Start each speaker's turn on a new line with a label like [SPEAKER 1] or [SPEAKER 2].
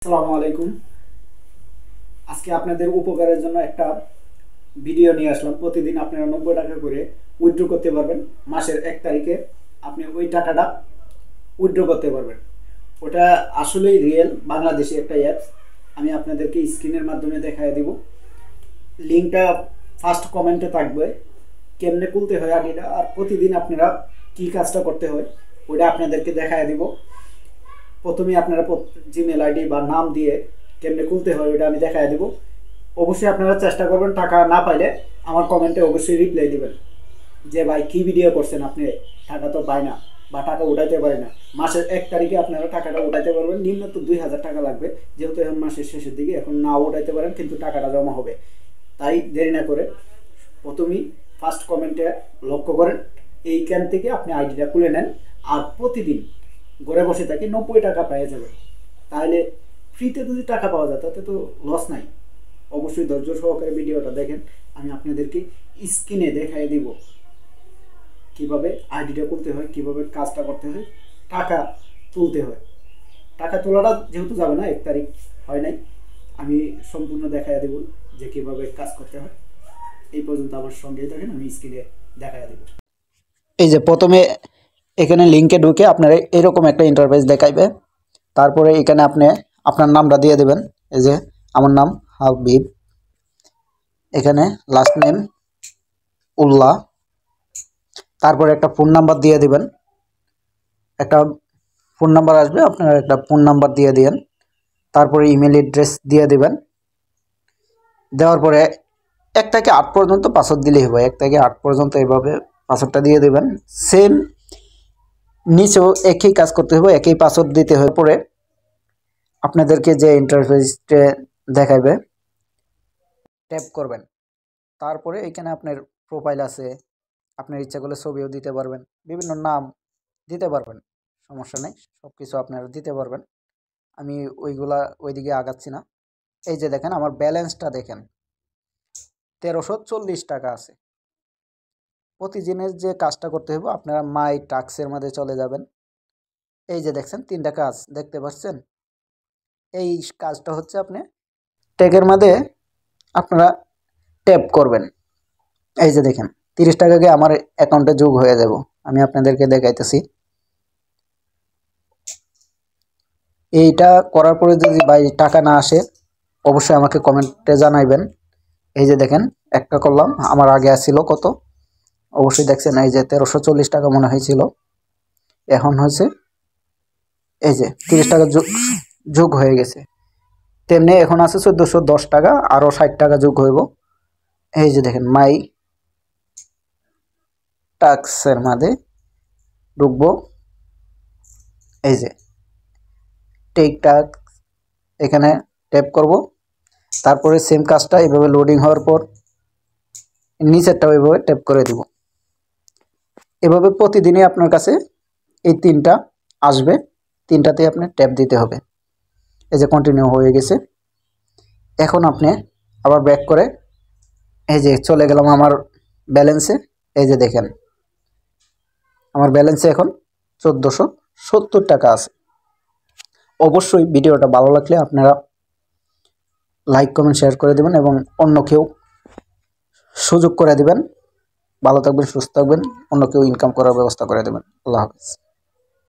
[SPEAKER 1] আসসালামু আলাইকুম। আজকে আপনাদের উপকারের জন্য একটা ভিডিও নিয়ে আসলাম। প্রতিদিন আপনারা 90 টাকা করে উইথড্র করতে পারবেন। মাসের 1 তারিখে আপনি ওই টাকাটা উইথড্র করতে পারবেন। ওটা আসলেই রিয়েল বাংলাদেশি একটা অ্যাপস। আমি আপনাদেরকে স্ক্রিনের মাধ্যমে দেখায় দিব। লিঙ্কটা ফার্স্ট কমেন্টে থাকবে। কেমনে খুলতে হয় আইডিটা আর প্রতিদিন আপনারা কি কাজটা করতে হয় ওটা আপনাদেরকে দেখায় দিব। প্রথমে আপনারা জিমেল আইডি বা নাম দিয়ে কেমনে খুলতে হয় ওটা আমি দেখায় দেব। অবশ্যই আপনারা চেষ্টা করবেন, টাকা না পাইলে আমার কমেন্টে অবশ্যই রিপ্লাই দিবেন যে ভাই কি ভিডিও করছেন আপনি, টাকা তো পায় না বা টাকা উঠাইতে পারে না। মাসের 1 তারিখে আপনারা টাকাটা উঠাইতে পারবেন। নিম্ন তো 2000 টাকা লাগবে, যেহেতু এখন মাসের শেষের দিকে, এখন না উঠাইতে পারেন কিন্তু টাকাটা জমা হবে। তাই দেরি না করে প্রথমেই ফার্স্ট কমেন্টে লক্ষ্য করেন, এইখান থেকে আপনি আইডিটা খুলে নেন আর প্রতিদিন ঘরে বসে থাকি 90 টাকা পেয়ে যাবেন। তাহলে ফ্রিতে যদি টাকা পাওয়া যায় তাতে তো লস নাই। অবশ্যই ধৈর্য সহকারে ভিডিওটা দেখেন। আমি আপনাদেরকে স্ক্রিনে দেখাই দিব কিভাবে আইডিটা খুলতে হয়, কিভাবে কাজটা করতে হয়, টাকা তুলতে হয়। টাকা তোলাটা যেহেতু যাবে না, 1 তারিখ হয় নাই, আমি সম্পূর্ণ দেখাই দেব যে কিভাবে কাজ করতে হয়। এই পর্যন্ত আমার সঙ্গেই থাকেন, আমি স্ক্রিনে দেখাই দেব।
[SPEAKER 2] এই যে প্রথমে এখানে লিঙ্কে ঢুকে আপনার এরকম একটা ইন্টারফেস দেখাইবে। তারপরে এখানে আপনি আপনার নামটা দিয়ে দেবেন। এই যে আমার নাম হাবিব, এখানে লাস্ট নেম উল্লাহ। তারপরে একটা ফোন নাম্বার দিয়ে দিবেন। একটা ফোন নাম্বার আসবে, আপনারা একটা ফোন নাম্বার দিয়ে দিবেন। তারপরে ইমেল অ্যাড্রেস দিয়ে দিবেন। দেওয়ার পরে 1 থেকে 8 পর্যন্ত পাসওয়ার্ড দিলেই হবে। 1 থেকে 8 পর্যন্ত এইভাবে পাসওয়ার্ডটা দিয়ে দেবেন। সেম নিচেও একই কাজ করতে হবে, একই পাসওয়ার্ড দিতে হবে। পরে আপনাদেরকে যে ইন্টারফেসটা দেখাবে ট্যাপ করবেন। তারপরে এখানে আপনার প্রোফাইল আছে, আপনার ইচ্ছা করলে ছবিও দিতে পারবেন, বিভিন্ন নাম দিতে পারবেন, সমস্যা নেই, সব কিছু আপনারা দিতে পারবেন। আমি ওইদিকে আগাচ্ছি না। এই যে দেখেন আমার ব্যালেন্সটা দেখেন, 1340 টাকা আছে। প্রতিদিনের যে কাজটা করতে হবে আপনারা মাই টাস্কের মধ্যে চলে যাবেন। এই যে দেখছেন 3টা কাজ দেখতে পাচ্ছেন। এই কাজটা হচ্ছে আপনি ট্যাগের মধ্যে আপনারা ট্যাপ করবেন। এই যে দেখেন 30 টাকাকে আমার অ্যাকাউন্টে যোগ হয়ে যাব। আমি আপনাদেরকে দেখাইতেছি। এইটা করার পরে যদি ভাই টাকা না আসে অবশ্যই আমাকে কমেন্টে জানাইবেন। এই যে দেখেন একটা করলাম, আমার আগে আসছিল কত অবশ্যই দেখছেন। এই যে 1340 টাকা মনে হয়েছিল, এখন হয়েছে এই যে 30 টাকা যোগ হয়ে গেছে। তেমনি এখন আছে 1410 টাকা, আরও 60 টাকা যোগ হইব। এই যে দেখেন মাই টাস্কের মধ্যে ঢুকবো। এই যে টেক টাস্ক, এখানে ট্যাপ করব। তারপরে সেম কাজটা এইভাবে লোডিং হওয়ার পর নিচেরটা ওইভাবে ট্যাপ করে দিব। এভাবে প্রতিদিনই আপনার কাছে এই 3টা আসবে, 3টাতে আপনি ট্যাপ দিতে হবে। এই যে কন্টিনিউ হয়ে গেছে। এখন আপনি আবার ব্যাক করে এই যে চলে গেলাম আমার ব্যালেন্সে। এই যে দেখেন আমার ব্যালেন্সে এখন 1470 টাকা আছে। অবশ্যই ভিডিওটা ভালো লাগলে আপনারা লাইক কমেন্ট শেয়ার করে দেবেন এবং অন্য কেউ সুযোগ করে দেবেন। ভালো থাকবেন, সুস্থ থাকবেন, অন্য কেউ ইনকাম করার ব্যবস্থা করে দেবেন। আল্লাহ হাফেজ।